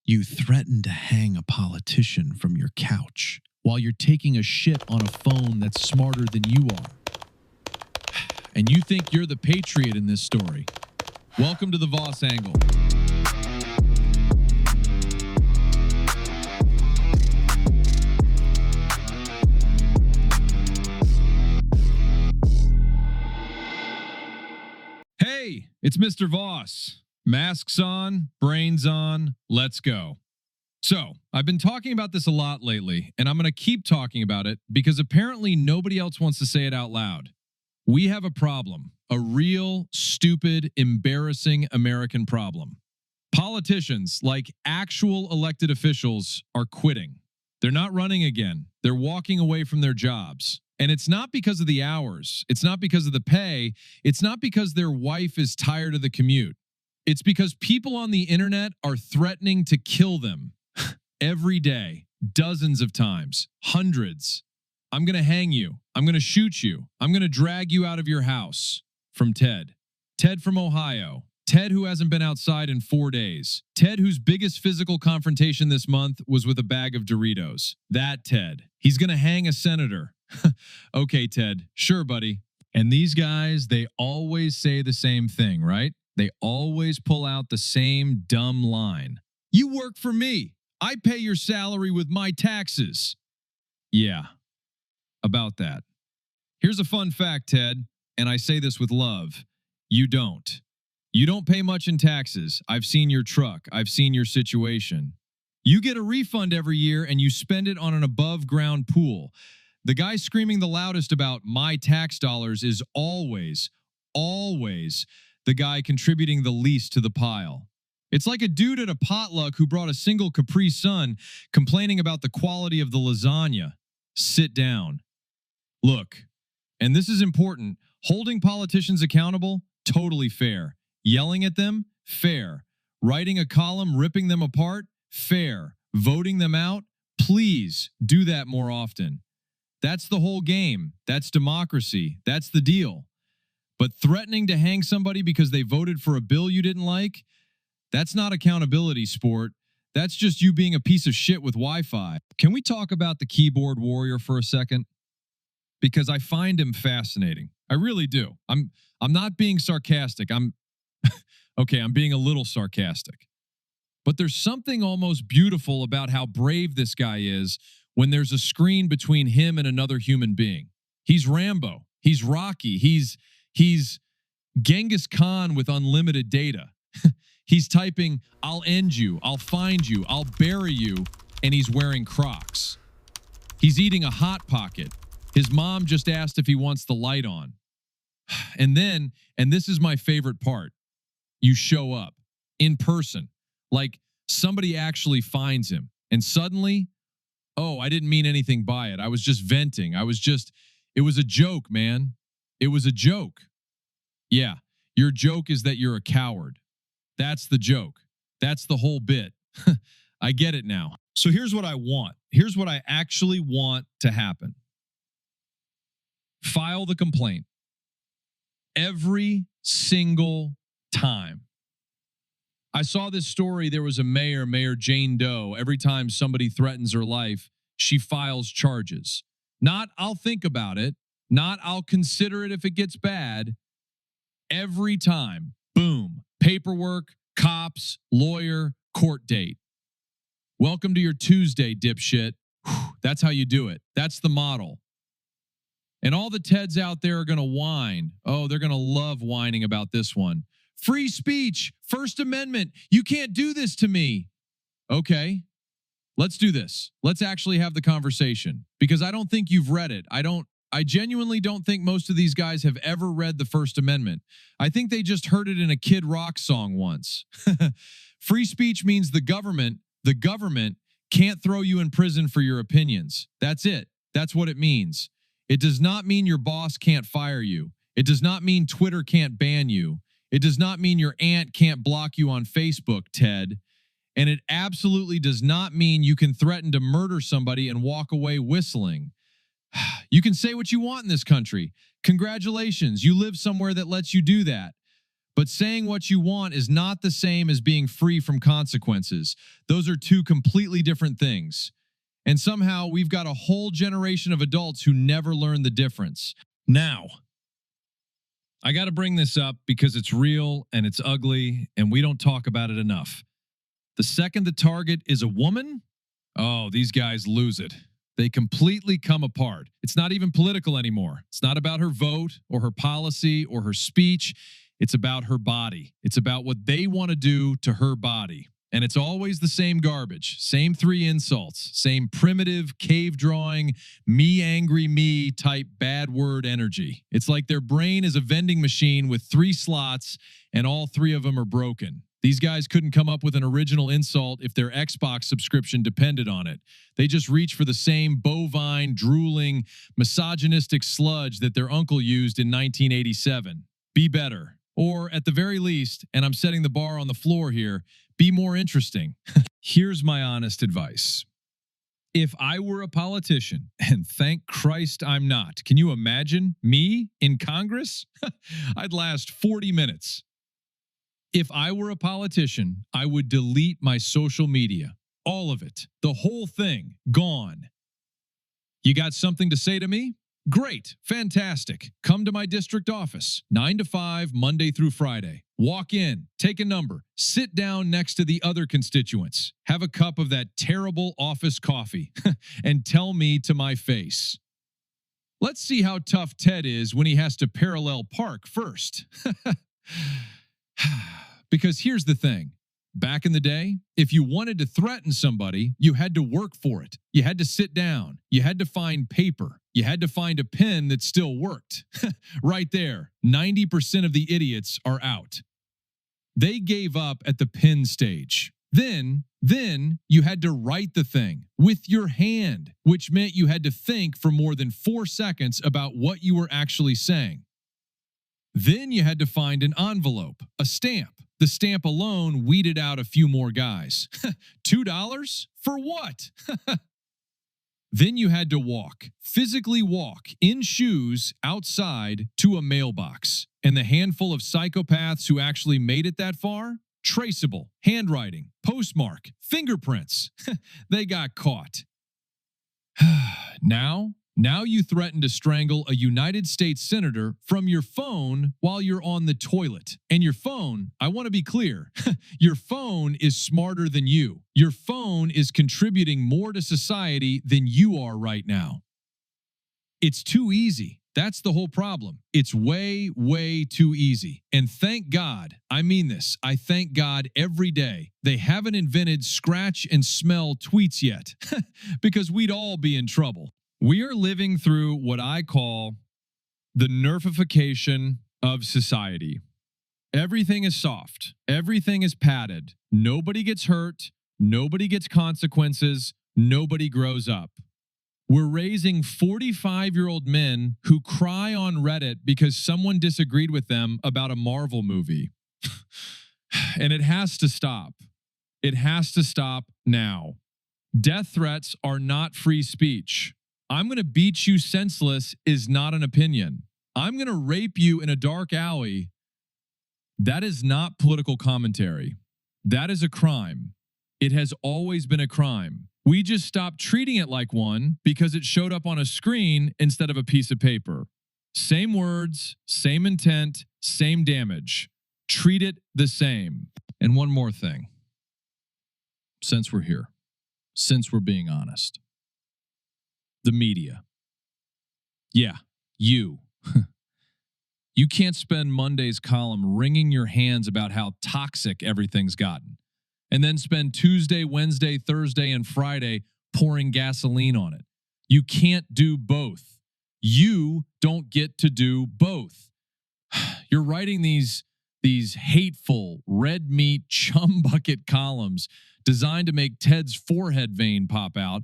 You threaten to hang a politician from your couch while you're taking a shit on a phone that's smarter than you are. And you think you're the patriot in this story. Welcome to the VOSS Angle. Hey, it's Mr. Voss. Masks on, brains on, let's go. So, I've been talking about this a lot lately, and I'm going to keep talking about it because apparently nobody else wants to say it out loud. We have a problem, a real, stupid, embarrassing American problem. Politicians, like actual elected officials, are quitting. They're not running again. They're walking away from their jobs. And it's not because of the hours. It's not because of the pay. It's not because their wife is tired of the commute. It's because people on the internet are threatening to kill them every day, dozens of times, hundreds. I'm going to hang you. I'm going to shoot you. I'm going to drag you out of your house. From Ted. Ted from Ohio. Ted who hasn't been outside in 4 days. Ted whose biggest physical confrontation this month was with a bag of Doritos. That Ted. He's going to hang a senator. Okay, Ted. Sure, buddy. And these guys, they always say the same thing, right? They always pull out the same dumb line. You work for me. I pay your salary with my taxes. Yeah, about that. Here's a fun fact, Ted, and I say this with love. You don't. You don't pay much in taxes. I've seen your truck. I've seen your situation. You get a refund every year and you spend it on an above-ground pool. The guy screaming the loudest about my tax dollars is always the guy contributing the least to the pile. It's like a dude at a potluck who brought a single Capri Sun complaining about the quality of the lasagna. Sit down. Look, and this is important, holding politicians accountable, totally fair. Yelling at them, fair. Writing a column ripping them apart, fair. Voting them out, please do that more often. That's the whole game. That's democracy. That's the deal. But threatening to hang somebody because they voted for a bill you didn't like, that's not accountability, sport. That's just you being a piece of shit with Wi-Fi. Can we talk about the keyboard warrior for a second? Because I find him fascinating. I really do. I'm not being sarcastic. I'm being a little sarcastic. But there's something almost beautiful about how brave this guy is when there's a screen between him and another human being. He's Rambo. He's Rocky. He's Genghis Khan with unlimited data. He's typing, I'll end you, I'll find you, I'll bury you, and he's wearing Crocs. He's eating a Hot Pocket. His mom just asked if he wants the light on. And then, and this is my favorite part, you show up in person, like somebody actually finds him, and suddenly, oh, I didn't mean anything by it. I was just venting. It was a joke, man. It was a joke. Yeah, your joke is that you're a coward. That's the joke. That's the whole bit. I get it now. So here's what I want. Here's what I actually want to happen. File the complaint. Every single time. I saw this story. There was a Mayor Jane Doe. Every time somebody threatens her life, she files charges. Not, I'll think about it. Not, I'll consider it if it gets bad. Every time, boom, paperwork, cops, lawyer, court date. Welcome to your Tuesday, dipshit. Whew, that's how you do it. That's the model. And all the Teds out there are going to whine. Oh, they're going to love whining about this one. Free speech, First Amendment. You can't do this to me. Okay, let's do this. Let's actually have the conversation because I don't think you've read it. I genuinely don't think most of these guys have ever read the First Amendment. I think they just heard it in a Kid Rock song once. Free speech means the government can't throw you in prison for your opinions. That's it. That's what it means. It does not mean your boss can't fire you. It does not mean Twitter can't ban you. It does not mean your aunt can't block you on Facebook, Ted. And it absolutely does not mean you can threaten to murder somebody and walk away whistling. You can say what you want in this country. Congratulations, you live somewhere that lets you do that. But saying what you want is not the same as being free from consequences. Those are two completely different things. And somehow we've got a whole generation of adults who never learn the difference. Now, I got to bring this up because it's real and it's ugly and we don't talk about it enough. The second the target is a woman, oh, these guys lose it. They completely come apart. It's not even political anymore. It's not about her vote or her policy or her speech. It's about her body. It's about what they want to do to her body. And it's always the same garbage, same three insults, same primitive cave drawing, me angry me type bad word energy. It's like their brain is a vending machine with 3 slots and all 3 of them are broken. These guys couldn't come up with an original insult if their Xbox subscription depended on it. They just reach for the same bovine, drooling, misogynistic sludge that their uncle used in 1987. Be better. Or at the very least, and I'm setting the bar on the floor here, be more interesting. Here's my honest advice. If I were a politician, and thank Christ I'm not, can you imagine me in Congress? I'd last 40 minutes. If I were a politician, I would delete my social media. All of it. The whole thing. Gone. You got something to say to me? Great. Fantastic. Come to my district office, 9 to 5, Monday through Friday. Walk in, take a number, sit down next to the other constituents, have a cup of that terrible office coffee, and tell me to my face. Let's see how tough Ted is when he has to parallel park first. Because here's the thing. Back in the day, if you wanted to threaten somebody, you had to work for it. You had to sit down. You had to find paper. You had to find a pen that still worked. Right there, 90% of the idiots are out. They gave up at the pen stage. Then you had to write the thing with your hand, which meant you had to think for more than 4 seconds about what you were actually saying. Then you had to find an envelope, a stamp. The stamp alone weeded out a few more guys. $2? For what? Then you had to walk, physically walk, in shoes, outside, to a mailbox. And the handful of psychopaths who actually made it that far? Traceable, handwriting, postmark, fingerprints. They got caught. Now you threaten to strangle a United States senator from your phone while you're on the toilet. And your phone, I want to be clear, your phone is smarter than you. Your phone is contributing more to society than you are right now. It's too easy. That's the whole problem. It's way, way too easy. And thank God, I mean this, I thank God every day they haven't invented scratch and smell tweets yet, because we'd all be in trouble. We are living through what I call the Nerf-ification of society. Everything is soft. Everything is padded. Nobody gets hurt. Nobody gets consequences. Nobody grows up. We're raising 45-year-old men who cry on Reddit because someone disagreed with them about a Marvel movie. And it has to stop. It has to stop now. Death threats are not free speech. I'm going to beat you senseless is not an opinion. I'm going to rape you in a dark alley. That is not political commentary. That is a crime. It has always been a crime. We just stopped treating it like one because it showed up on a screen instead of a piece of paper. Same words, same intent, same damage. Treat it the same. And one more thing. Since we're here, since we're being honest. The media. Yeah, you. You can't spend Monday's column wringing your hands about how toxic everything's gotten, and then spend Tuesday, Wednesday, Thursday, and Friday pouring gasoline on it. You can't do both. You don't get to do both. You're writing these hateful, red meat, chum bucket columns designed to make Ted's forehead vein pop out,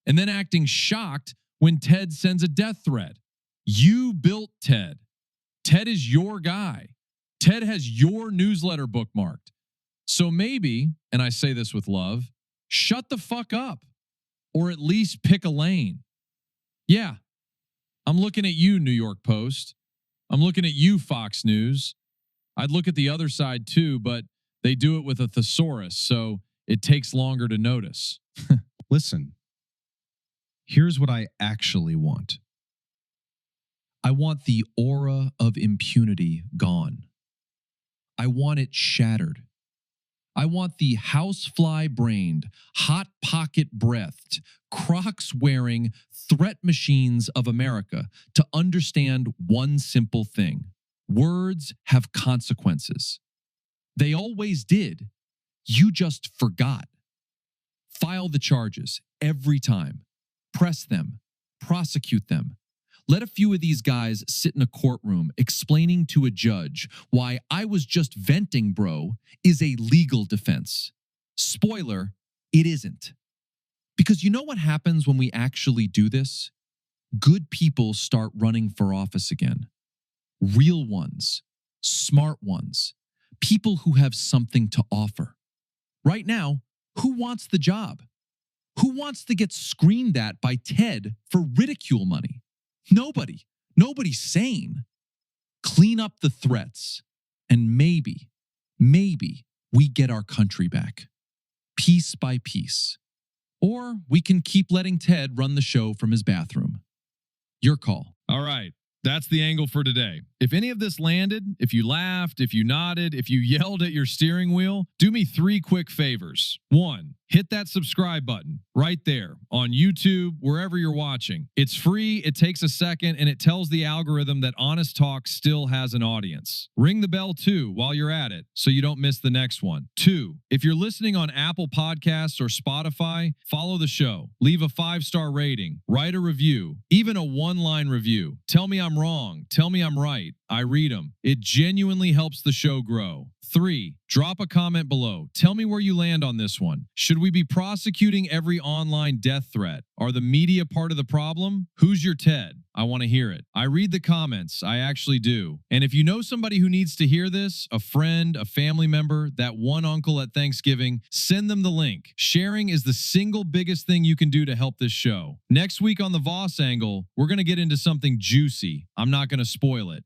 and then acting shocked when Ted sends a death threat. You built Ted. Ted is your guy. Ted has your newsletter bookmarked. So maybe, and I say this with love, shut the fuck up, or at least pick a lane. Yeah, I'm looking at you, New York Post. I'm looking at you, Fox News. I'd look at the other side too, but they do it with a thesaurus, so it takes longer to notice. Listen, here's what I actually want. I want the aura of impunity gone. I want it shattered. I want the housefly-brained, hot pocket-breathed, Crocs-wearing threat machines of America to understand one simple thing. Words have consequences. They always did. You just forgot. File the charges every time. Press them. Prosecute them. Let a few of these guys sit in a courtroom explaining to a judge why "I was just venting, bro" is a legal defense. Spoiler, it isn't. Because you know what happens when we actually do this? Good people start running for office again. Real ones, smart ones, people who have something to offer. Right now, who wants the job? Who wants to get screamed at by Ted for ridicule money? Nobody. Nobody's sane. Clean up the threats, and maybe we get our country back. Piece by piece. Or we can keep letting Ted run the show from his bathroom. Your call. All right. That's the angle for today. If any of this landed, if you laughed, if you nodded, if you yelled at your steering wheel, do me 3 quick favors. 1, hit that subscribe button right there on YouTube, wherever you're watching. It's free, it takes a second, and it tells the algorithm that Honest Talk still has an audience. Ring the bell too while you're at it so you don't miss the next one. 2, if you're listening on Apple Podcasts or Spotify, follow the show. Leave a 5-star rating, write a review, even a 1-line review. Tell me I'm wrong. Tell me I'm right. I read them. It genuinely helps the show grow. 3, drop a comment below. Tell me where you land on this one. Should we be prosecuting every online death threat? Are the media part of the problem? Who's your Ted? I want to hear it. I read the comments. I actually do. And if you know somebody who needs to hear this, a friend, a family member, that one uncle at Thanksgiving, send them the link. Sharing is the single biggest thing you can do to help this show. Next week on the VOSS Angle, we're going to get into something juicy. I'm not going to spoil it.